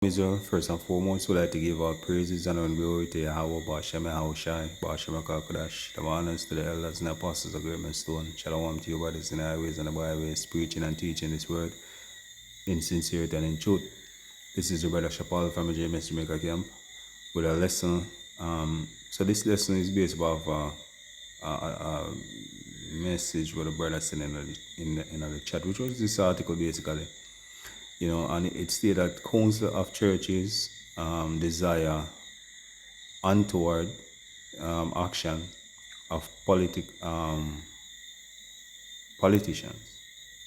Israel, first and foremost, we'd like to give our praises and honor and glory to Yahweh, Bashem, Yahushai, Bashem, Kakodash, the honors to the elders and the apostles of Great Stone. Shalom to you, brothers in the highways and the byways, preaching and teaching this word in sincerity and in truth. This is your brother Shapal from the Jamaica Camp with a lesson. So this lesson is based off a message what the brother sent in the chat, which was this article basically. And it stated that Council of Churches desire untoward action of politicians,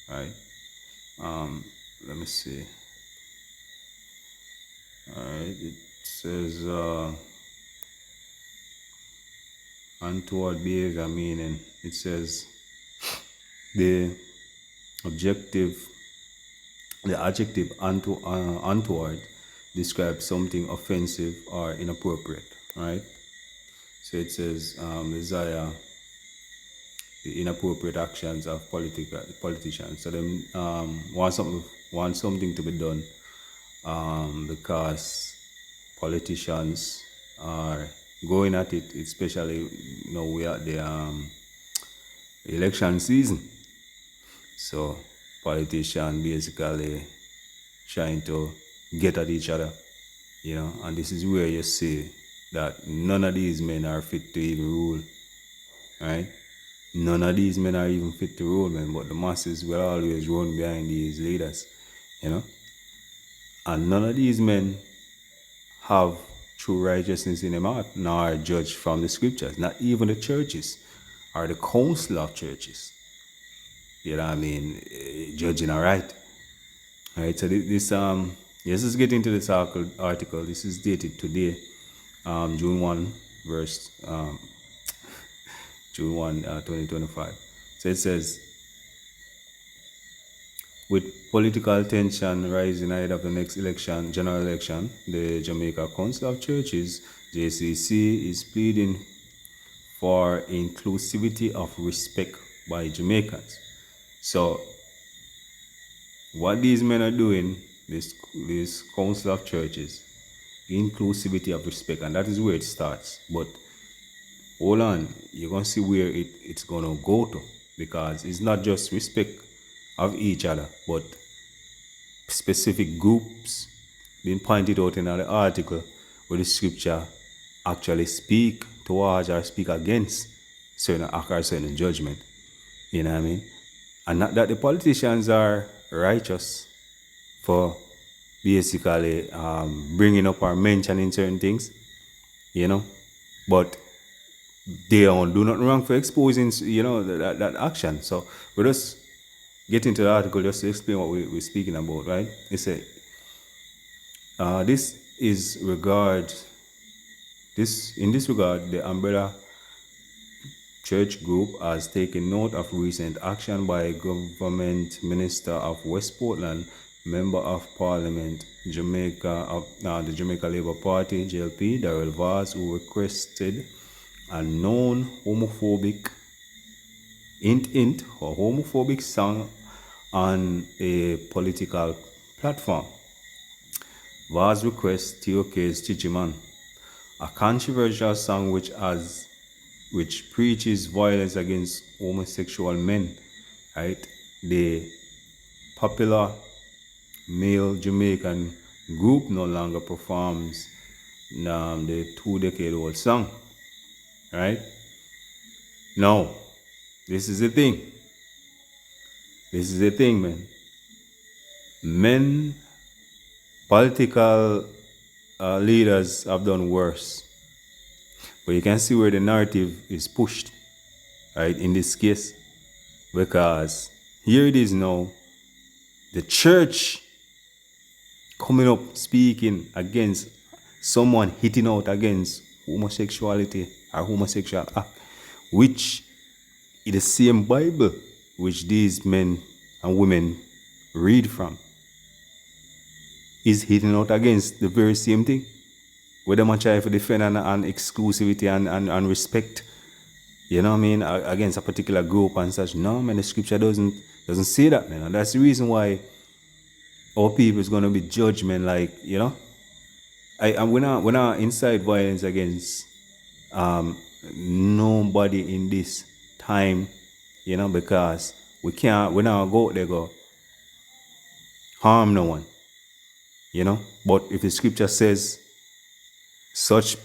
right? Let me see. All right, it says untoward behavior, meaning it says the adjective untoward describes something offensive or inappropriate, right? So it says desire the inappropriate actions of politicians. So them want something to be done because politicians are going at it, especially we are at the election season. So politicians basically trying to get at each other, and this is where you see that none of these men are fit to even rule, right? None of these men are even fit to rule, man, but the masses will always run behind these leaders, and none of these men have true righteousness in their heart, nor are judged from the scriptures, not even the churches or the council of churches. Judging all right. All right, so let's get into this article. This is dated today, June 1, June 1, 2025. So it says, with political tension rising ahead of the next general election, the Jamaica Council of Churches, JCC, is pleading for inclusivity of respect by Jamaicans. So, what these men are doing, this Council of Churches, inclusivity of respect, and that is where it starts. But hold on, you're going to see where it's going to go to, because it's not just respect of each other, but specific groups being pointed out in the article where the scripture actually speak towards or speak against certain act or certain judgment. You know what I mean? And not that the politicians are righteous for basically bringing up or mentioning certain things, but they don't do nothing wrong for exposing, that action. So we just get into the article just to explain what we're speaking about, right? It says, in this regard, the umbrella Church Group has taken note of recent action by Government Minister of West Portland, Member of Parliament, the Jamaica Labour Party, JLP, Darrell Vaz, who requested a known homophobic or homophobic song on a political platform. Vaz requests TOK's Chichiman, a controversial song which preaches violence against homosexual men, right? The popular male Jamaican group no longer performs the 2-decade-old song, right? Now, this is the thing. This is the thing, man. Political leaders have done worse. But you can see where the narrative is pushed, right, in this case. Because here it is now, the church coming up speaking against someone hitting out against homosexuality or homosexual act, which is the same Bible which these men and women read from, is hitting out against the very same thing. Where they try to defend an exclusivity and respect, against a particular group and such. No, man, the scripture doesn't say that, man. And that's the reason why our people is gonna be judgment, like, and we're not incite violence against nobody in this time, because we're not go out there go harm no one, But if the scripture says such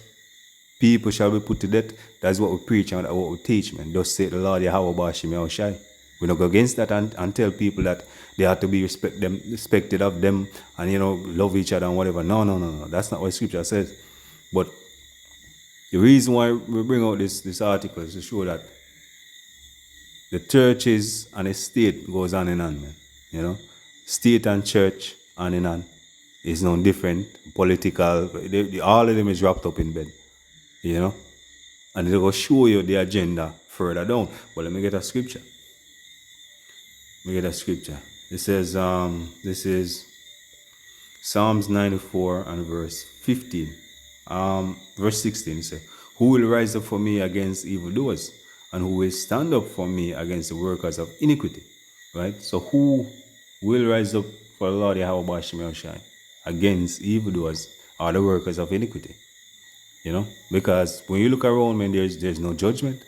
people shall be put to death, that's what we preach and what we teach, man. Thus say the Lord Yahweh Bashim Yahushai. We don't go against that and tell people that they have to be respected of them and love each other and whatever. No, no, no, no. That's not what scripture says. But the reason why we bring out this article is to show that the churches and the state goes on and on, man. State and church on and on is no different. Political, all of them is wrapped up in bed, and they will show you the agenda further down. But let me get a scripture. It says, this is Psalms 94 and verse 15. Verse 16 says, who will rise up for me against evildoers, and who will stand up for me against the workers of iniquity? Right? So who will rise up for the Lord Yahweh Bashim Yahushai against evildoers or the workers of iniquity? Because when you look around, man, there's no judgment.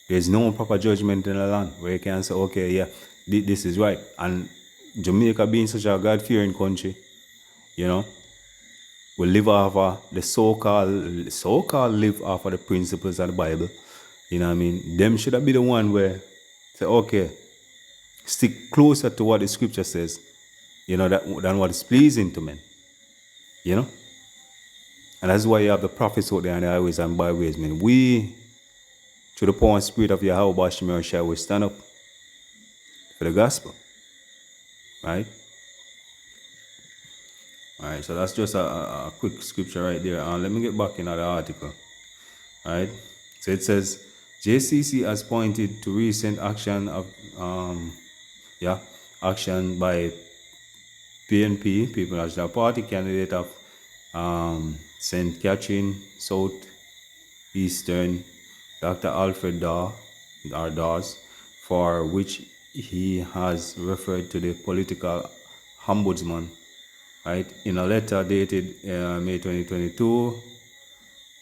There's no proper judgment in the land where you can say, okay, yeah, this is right. And Jamaica being such a God-fearing country, we live off of the so-called live off of the principles of the Bible. You know what I mean? Them should have been the one where say, okay, stick closer to what the scripture says, than what is pleasing to men. And that's why you have the prophets out there and the highways and byways, man. We, through the power and spirit of Yahweh Bashim Yahushai, we stand up for the gospel. Right? Alright, so that's just a quick scripture right there. Let me get back in the article. Alright? So it says, JCC has pointed to recent action by PNP, People National Party, candidate of St. Catherine, South Eastern, Dr. Alfred Dawes, for which he has referred to the political ombudsman. Right? In a letter dated May 2022,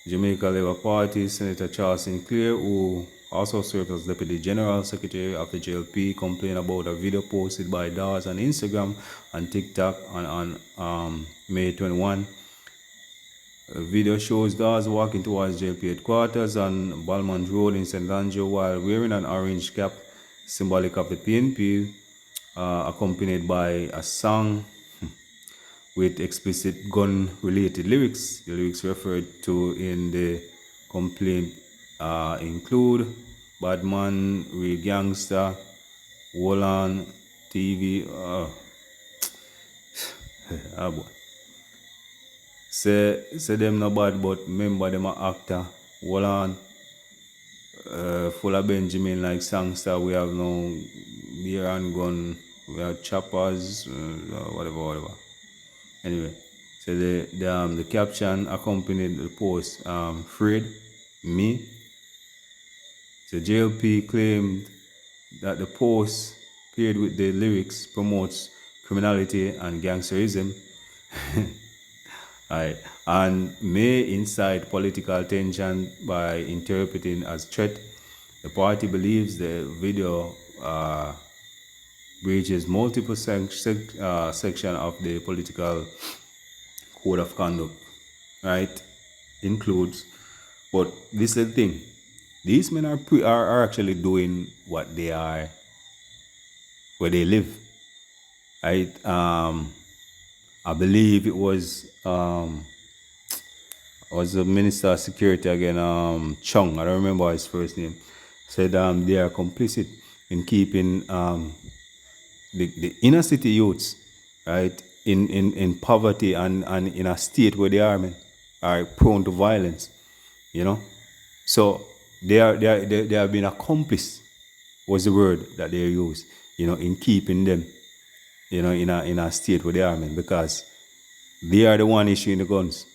Jamaica Labour Party Senator Charles Sinclair, who also served as Deputy General Secretary of the JLP, complained about a video posted by Dawes on Instagram and TikTok on May 21. A video shows Dawes walking towards JLP headquarters on Balmont Road in St. Andrew while wearing an orange cap symbolic of the PNP, accompanied by a song with explicit gun-related lyrics. The lyrics referred to in the complaint include "Bad Man, Real Gangster," "Hold On," TV. Say them no bad, but remember them a actor. Hold On. Full of Benjamin like songster. We have no beer and gun. We have choppers. Whatever. Anyway, so the caption accompanied the post. Fred, me. So JLP claimed that the post paired with the lyrics promotes criminality and gangsterism. Right. And may incite political tension by interpreting as threat. The party believes the video breaches multiple sections of the political code of conduct. Right? Includes, but this is the thing. These men are actually doing what they are, where they live. Right? I believe it was the Minister of Security again, Chung, I don't remember his first name, said they are complicit in keeping the inner city youths, right, in poverty and in a state where they are prone to violence, So they have been accomplice, was the word that they use, in keeping them, in a state where they are, because they are the one issuing the guns.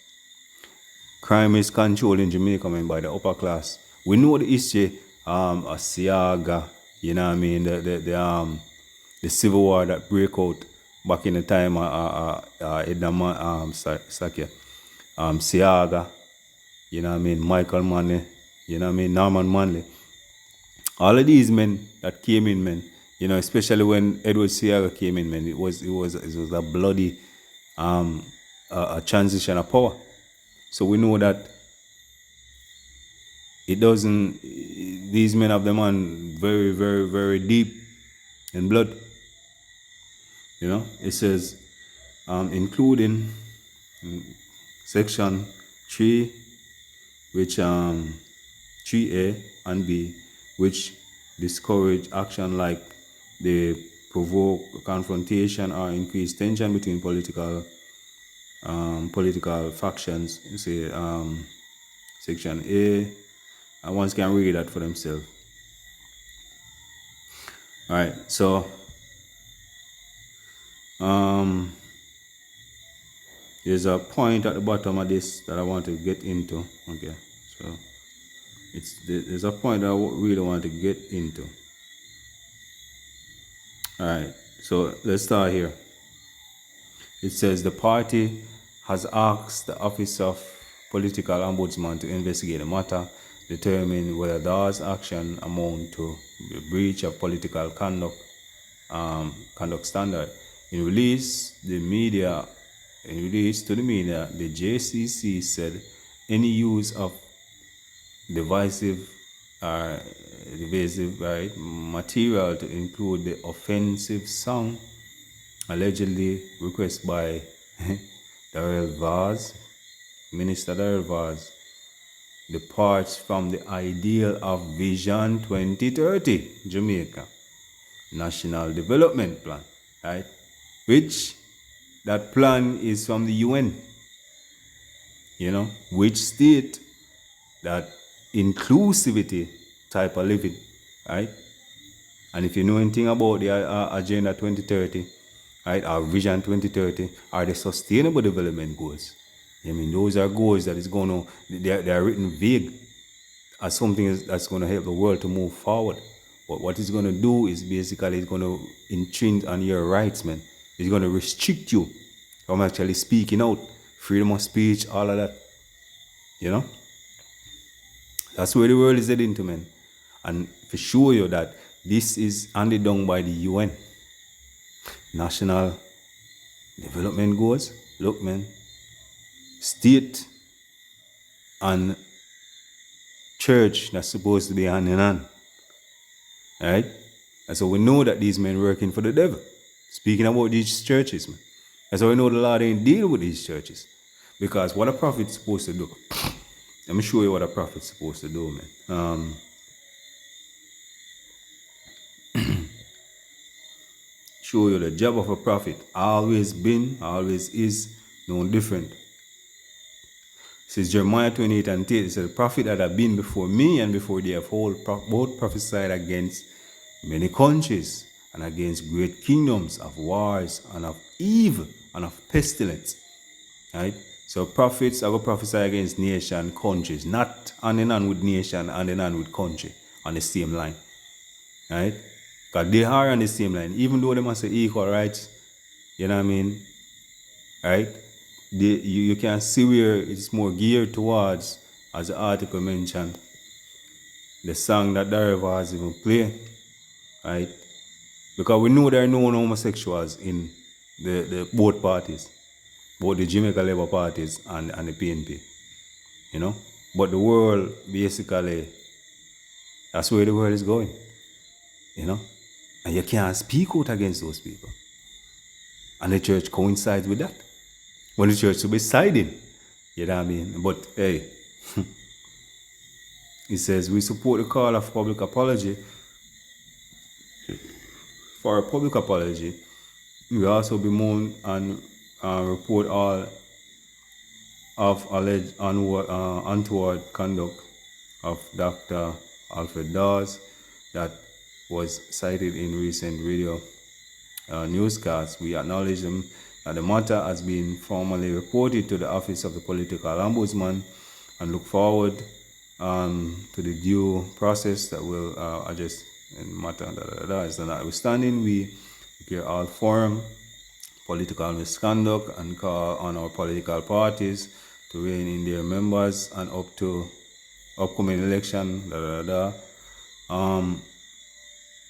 Crime is controlled in Jamaica, by the upper class. We know the history, Asiaga, the Civil War that break out back in the time Edna Sakia, Siaga, you know what I mean, Michael Manley, you know what I mean, Norman Manley. All of these men that came in, man, you know, especially when Edward Siaga came in, man, it was a bloody a transition of power. So we know that it doesn't. These men have them on very, very, very deep in blood. You know, it says, including section 3, which 3A and B, which discourage action like they provoke confrontation or increase tension between political factions. You see, section A, and one can read that for themselves. All right, so there's a point at the bottom of this that I want to get into. Okay, so there's a point that I really want to get into. All right, so let's start here. It says the party has asked the Office of Political Ombudsman to investigate the matter, determine whether DAW's action amount to a breach of political conduct standard. In release to the media, the JCC said any use of divisive material to include the offensive song allegedly requested by Minister Darrell Vaz, departs from the ideal of Vision 2030 Jamaica National Development Plan, right? Which that plan is from the UN, you know, which state that inclusivity type of living, right? And if you know anything about the Agenda 2030, right, or Vision 2030, are the Sustainable Development Goals. I mean, those are goals that is going to, they are written vague as something that's going to help the world to move forward. But what it's going to do is basically it's going to intringe on your rights, man. It's going to restrict you from actually speaking out, freedom of speech, all of that. You know? That's where the world is heading to, man. And for sure you that this is handed down by the UN. National Development Goals. Look, man. State and church that's supposed to be hand in hand. Alright? And so we know that these men working for the devil. Speaking about these churches, man. And so we know the Lord ain't deal with these churches. Because what a prophet's supposed to do. Let me show you what a prophet's supposed to do, man. Show you the job of a prophet. Always been, always is, no different. It says Jeremiah 28 and 8, it says, the prophet that have been before me and before they have both prophesied against many countries and against great kingdoms of wars and of evil and of pestilence. Right? So prophets are going to prophesy against nation, countries, not hand in hand with nation, hand in hand with country on the same line. Right? Because they are on the same line. Even though they must say equal rights, you know what I mean? Right? You can see where it's more geared towards, as the article mentioned, the song that Dareva has even played, right? Because we know there are no homosexuals in the both parties, both the Jamaica Labour parties and the PNP, you know? But the world, basically, that's where the world is going, you know? And you can't speak out against those people. And the church coincides with that. When the church should be siding, you know what I mean? But hey, it says we support the call of public apology. For a public apology, we also bemoan and report all of alleged untoward conduct of Dr. Alfred Dawes that was cited in recent radio newscasts. We acknowledge them that the matter has been formally reported to the Office of the Political Ombudsman and look forward to the due process that will address the matter. Notwithstanding, we declare all forum political misconduct and call on our political parties to rein in their members and up to upcoming election.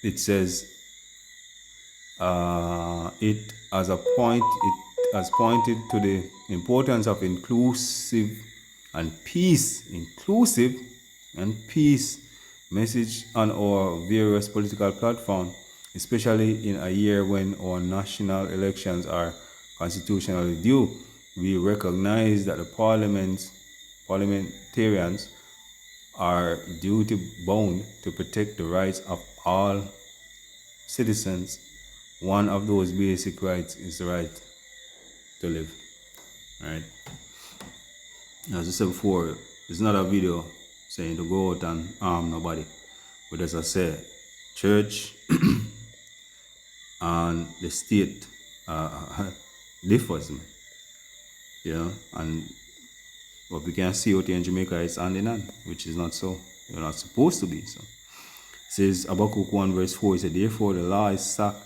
It says it has pointed to the importance of inclusive and peace message on our various political platforms, especially in a year when our national elections are constitutionally due. We recognize that the parliamentarians are duty bound to protect the rights of all citizens. One of those basic rights is the right to live. Right? As I said before, it's not a video saying to go out and harm nobody. But as I said, church and the state differs, man. You know, and what we can see out here in Jamaica is hand in hand, which is not so. You're not supposed to be so. It says Habakkuk 1 verse 4, it said, therefore the law is slack,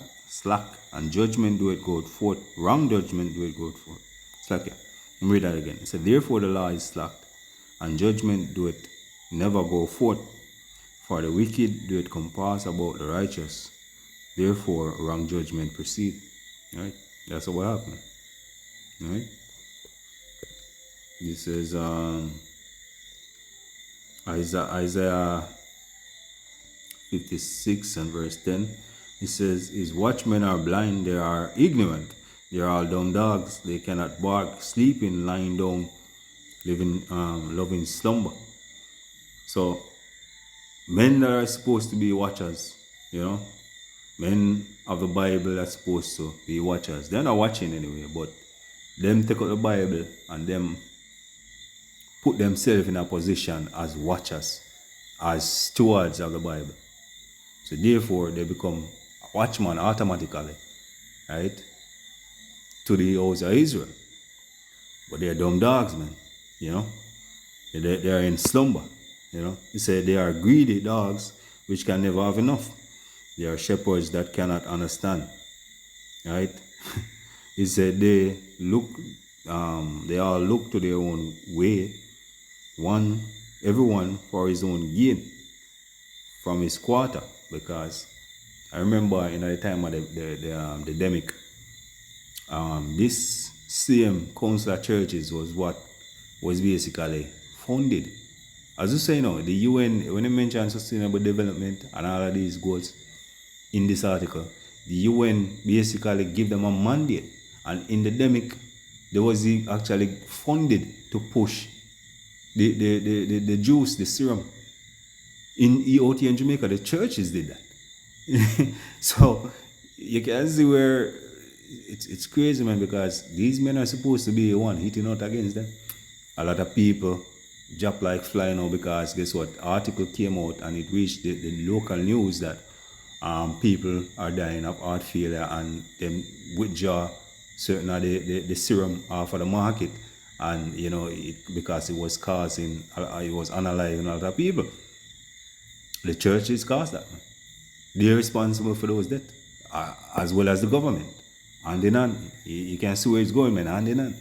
and judgment do it go forth. Wrong judgment do it go forth. Slack, yeah. Let me read that again. It said, therefore the law is slack, and judgment do it never go forth. For the wicked do it compass about the righteous. Therefore wrong judgment proceed. Right? That's what happened. Right? This is Isaiah 56 and verse 10. It says, his watchmen are blind, they are ignorant. They are all dumb dogs. They cannot bark, sleeping, lying down, living, loving slumber. So, men that are supposed to be watchers, you know, men of the Bible are supposed to be watchers. They're not watching anyway, but them take out the Bible and them put themselves in a position as watchers, as stewards of the Bible. So therefore, they become a watchman automatically, right, to the house of Israel. But they're dumb dogs, man, you know. They're in slumber, you know. He said they are greedy dogs which can never have enough. They are shepherds that cannot understand, right? He said they all look to their own way, everyone for his own gain from his quarter. Because I remember in the time of the demic, this same council of churches was what was basically funded. As you say now, the UN, when they mention sustainable development and all of these goals in this article, the UN basically give them a mandate. And in the demic, there was actually funded to push the juice, the serum. In EOT in Jamaica, the churches did that. So you can see where it's crazy, man, because these men are supposed to be the one hitting out against them. A lot of people drop like fly now because guess what? Article came out and it reached the local news that people are dying of heart failure and them withdraw certain of the serum off of the market, and you know because it was causing, it was unaliving a lot of people. The churches caused that, man. They're responsible for those deaths, as well as the government. Hand in hand, you can see where it's going, man. Hand in hand.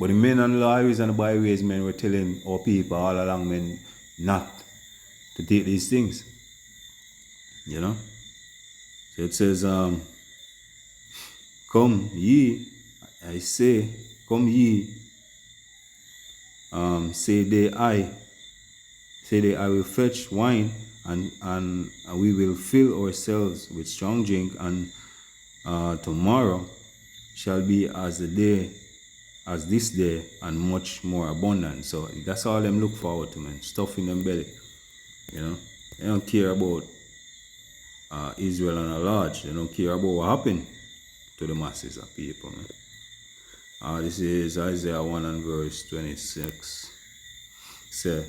But the men on the highways and the byways, men, were telling our people all along, men, not to take these things. You know? So it says, come ye, I say, come ye, say they I will fetch wine and we will fill ourselves with strong drink, and tomorrow shall be as this day, and much more abundant. So that's all them look forward to, man. Stuff in them belly. You know, they don't care about Israel and a large. They don't care about what happened to the masses of people, man. This is Isaiah 1 and verse 26. Say,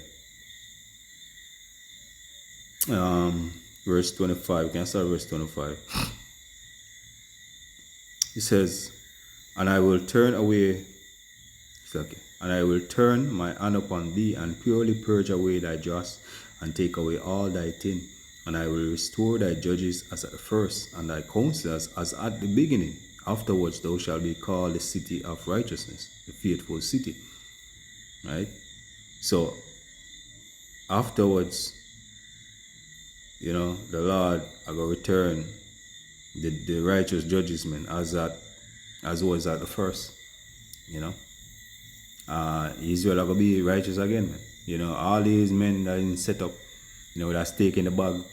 verse 25. You can start verse 25. It says, and I will turn away. Okay. And I will turn my hand upon thee, and purely purge away thy dross, and take away all thy tin. And I will restore thy judges as at the first, and thy counselors as at the beginning, Afterwards, thou shalt be called the city of righteousness, the faithful city. Right? So, afterwards, the Lord are going to return the righteous judgment as was at the first. Israel are going to be righteous again, man. All these men that in set up, that's taking the bag,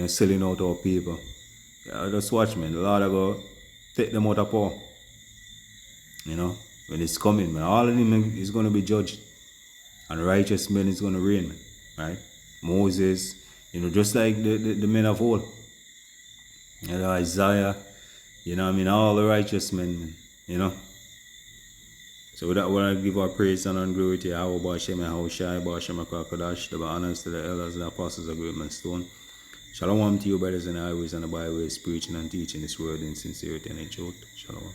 selling out our people. Just watch, man. The Lord are going to take them out of power. When it's coming, man. All of them is going to be judged. And righteous men is going to reign, man. Right? Moses, just like the men of old. Isaiah, all the righteous men, So with that, we want to give our praise and glory to Yahweh, Hashem, and Haushai, Hashem, Kodash, the honors to the elders and the apostles of great man stone. Shalom to you, brothers and highways and the byways, preaching and teaching this word in sincerity and in truth. Shalom.